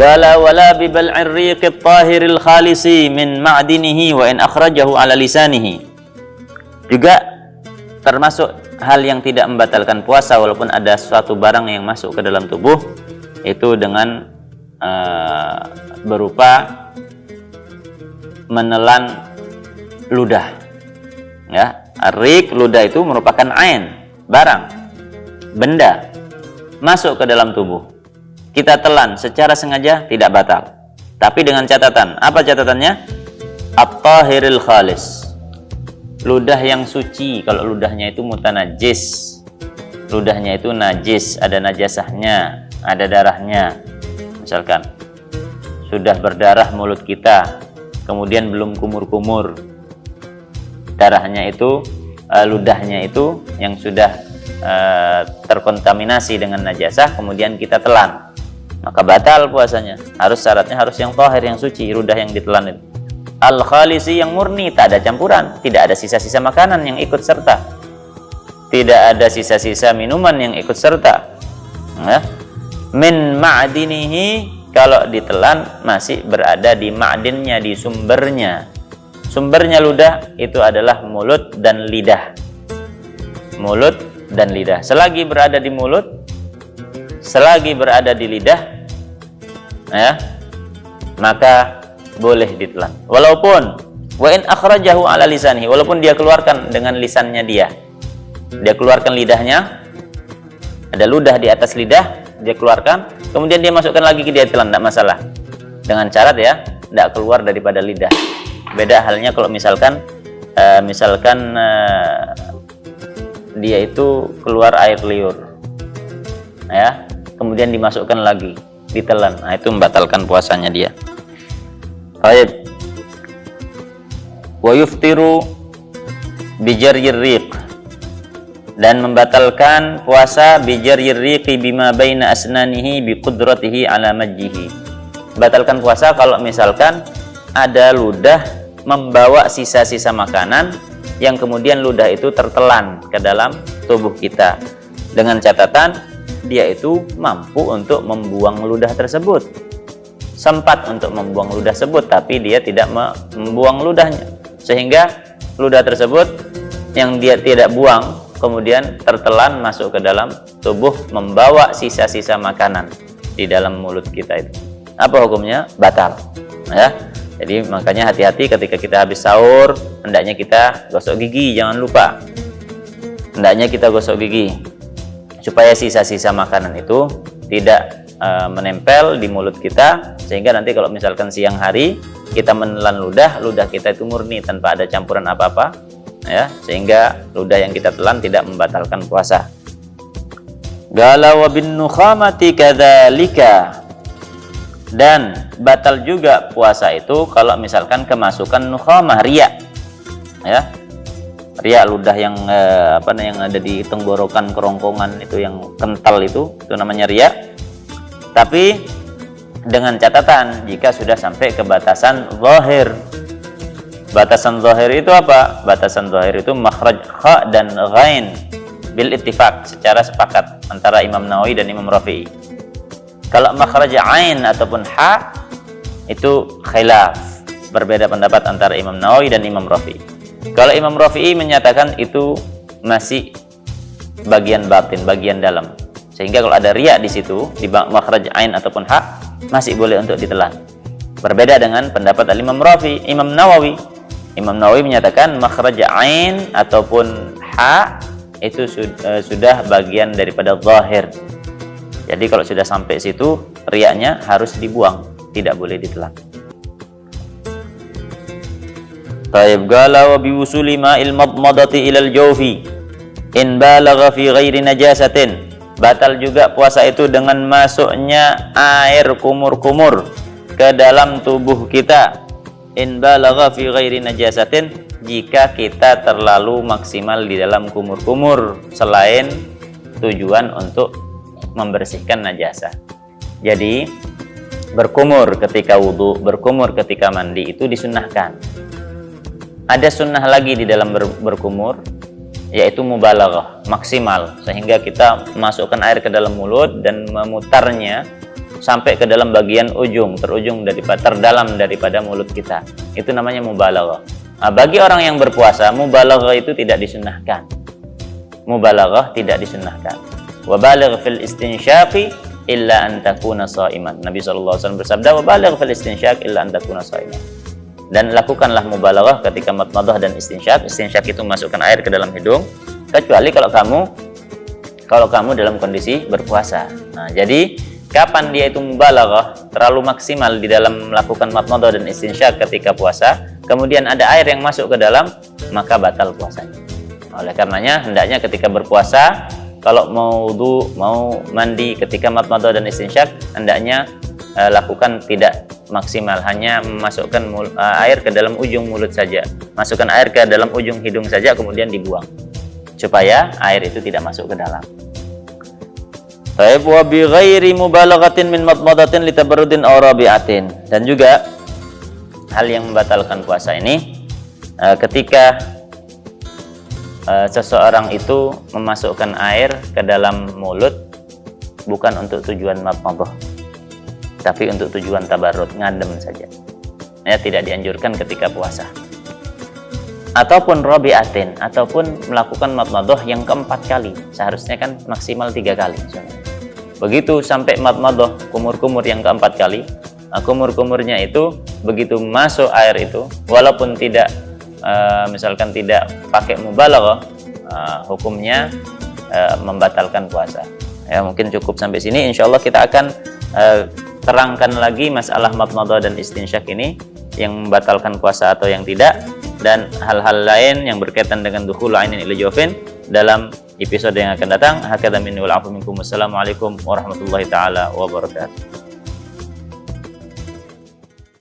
Qala wala bi bal'ir riqit tahiril khalisi min ma'dinihi wa in akhrajahu ala lisanihi. Juga termasuk hal yang tidak membatalkan puasa walaupun ada suatu barang yang masuk ke dalam tubuh, itu dengan berupa menelan ludah. Ya, riq, ludah itu merupakan ain, barang, benda masuk ke dalam tubuh. Kita telan secara sengaja tidak batal. Tapi dengan catatan. Apa catatannya? At-tahiril khalis. Ludah yang suci. Kalau ludahnya itu mutanajis, ludahnya itu najis, ada najasahnya, ada darahnya. Misalkan sudah berdarah mulut kita, kemudian belum kumur-kumur, darahnya itu, ludahnya itu yang sudah terkontaminasi dengan najasah, kemudian kita telan, maka batal puasanya. Syaratnya harus yang tahir, yang suci, ludah yang ditelan itu. Al-khalisi, yang murni, tak ada campuran, tidak ada sisa-sisa makanan yang ikut serta, tidak ada sisa-sisa minuman yang ikut serta. Ya. Min ma'dinihi, kalau ditelan masih berada di ma'dinnya, di sumbernya. Sumbernya ludah itu adalah mulut dan lidah. Mulut dan lidah. Selagi berada di mulut, selagi berada di lidah, ya, maka boleh ditelan. Walaupun wa in akhrajahu ala lisanihi, walaupun dia keluarkan dengan lisannya dia keluarkan lidahnya, ada ludah di atas lidah, dia keluarkan, kemudian dia masukkan lagi ke dia telan, tidak masalah. Dengan syarat ya, tidak keluar daripada lidah. Beda halnya kalau misalkan dia itu keluar air liur, ya, kemudian dimasukkan lagi, ditelan, nah itu membatalkan puasanya dia. Baik. Wa yuftiru bijarir riq, dan membatalkan puasa bijarir riqi bima baina asnanihi biqudratihi ala majjihi. Batalkan puasa kalau misalkan ada ludah membawa sisa-sisa makanan yang kemudian ludah itu tertelan ke dalam tubuh kita, dengan catatan dia itu mampu untuk membuang ludah tersebut, sempat untuk membuang ludah tersebut, tapi dia tidak membuang ludahnya, sehingga ludah tersebut yang dia tidak buang kemudian tertelan masuk ke dalam tubuh, membawa sisa-sisa makanan di dalam mulut kita itu. Apa hukumnya? Batal, ya. Jadi makanya hati-hati ketika kita habis sahur, hendaknya kita gosok gigi, jangan lupa. Hendaknya kita gosok gigi supaya sisa-sisa makanan itu tidak menempel di mulut kita, sehingga nanti kalau misalkan siang hari kita menelan ludah kita itu murni tanpa ada campuran apa-apa, ya, sehingga ludah yang kita telan tidak membatalkan puasa. Gala wa bin nukhamati kadzalika, dan batal juga puasa itu kalau misalkan kemasukan nukhamah, riya, ya, riya, ludah yang yang ada di tenggorokan, kerongkongan itu yang kental itu namanya riya. Tapi dengan catatan jika sudah sampai ke batasan zahir. Batasan zahir itu apa? Batasan zahir itu makhraj kha dan ghain bil ittifaq, secara sepakat antara Imam Nawawi dan Imam Rafi'i. Kalau makhraj ain ataupun ha itu khilaf, berbeda pendapat antara Imam Nawawi dan Imam Rafi'i. Kalau Imam Rafi'i menyatakan itu masih bagian batin, bagian dalam, sehingga kalau ada riya di situ di makhraj ain ataupun ha masih boleh untuk ditelan. Berbeda dengan pendapat Imam Rafi'i, Imam Nawawi. Imam Nawawi menyatakan makhraj ain ataupun ha itu sudah bagian daripada zahir. Jadi kalau sudah sampai situ, riyanya harus dibuang, tidak boleh ditelan. Taib gala wa biwusuli ma'il madmadati ilal jawfi in balagha fi ghairi najasatin. Batal juga puasa itu dengan masuknya air kumur-kumur ke dalam tubuh kita. In balagha fi ghairi najasatin, jika kita terlalu maksimal di dalam kumur-kumur selain tujuan untuk membersihkan najasah. Jadi berkumur ketika wudhu, berkumur ketika mandi itu disunnahkan. Ada sunnah lagi di dalam berkumur, yaitu mubalaghah, maksimal, sehingga kita masukkan air ke dalam mulut dan memutarnya sampai ke dalam bagian terdalam daripada mulut kita. Itu namanya mubalaghah. Nah, bagi orang yang berpuasa, mubalaghah itu tidak disunnahkan. Mubalaghah tidak disunnahkan. Wa baligh fil istinsyaqi illa an takuna sha'iman. Nabi SAW bersabda, wa baligh fil istinsyaq illa an takuna sha'iman. Dan lakukanlah mubalaghah ketika madmadah dan istinsyaq. Istinsyaq itu masukkan air ke dalam hidung, kecuali kalau kamu dalam kondisi berpuasa. Nah, jadi kapan dia itu mubalaghah, terlalu maksimal di dalam melakukan madmadah dan istinsyaq ketika puasa, kemudian ada air yang masuk ke dalam, maka batal puasanya. Oleh karenanya hendaknya ketika berpuasa, kalau mau wudu, mau mandi, ketika madmadah dan istinsyaq, hendaknya lakukan tidak maksimal, hanya memasukkan air ke dalam ujung mulut saja, masukkan air ke dalam ujung hidung saja, kemudian dibuang, supaya air itu tidak masuk ke dalam. Baik, wa bi ghairi mubalaghatin min madmadatin litabarrudin aw rabi'atin. Dan juga hal yang membatalkan puasa ini ketika seseorang itu memasukkan air ke dalam mulut bukan untuk tujuan madmadah, tapi untuk tujuan tabarrud, ngadem saja. Ya, tidak dianjurkan ketika puasa. Ataupun rabi'atin, ataupun melakukan madmadah yang keempat kali. Seharusnya kan maksimal 3 kali. Begitu sampai madmadah kumur-kumur yang keempat kali, kumur-kumurnya itu begitu masuk air itu, walaupun tidak misalkan tidak pakai mubalaghah, hukumnya membatalkan puasa. Ya, mungkin cukup sampai sini. Insyaallah kita akan terangkan lagi masalah madmadah dan istinsyaq ini, yang membatalkan puasa atau yang tidak, dan hal-hal lain yang berkaitan dengan dukhul ainin ila jawfin dalam episode yang akan datang. Hakadha minni wal 'afwu minkum. Wassalamualaikum warahmatullahi taala wabarakatuh.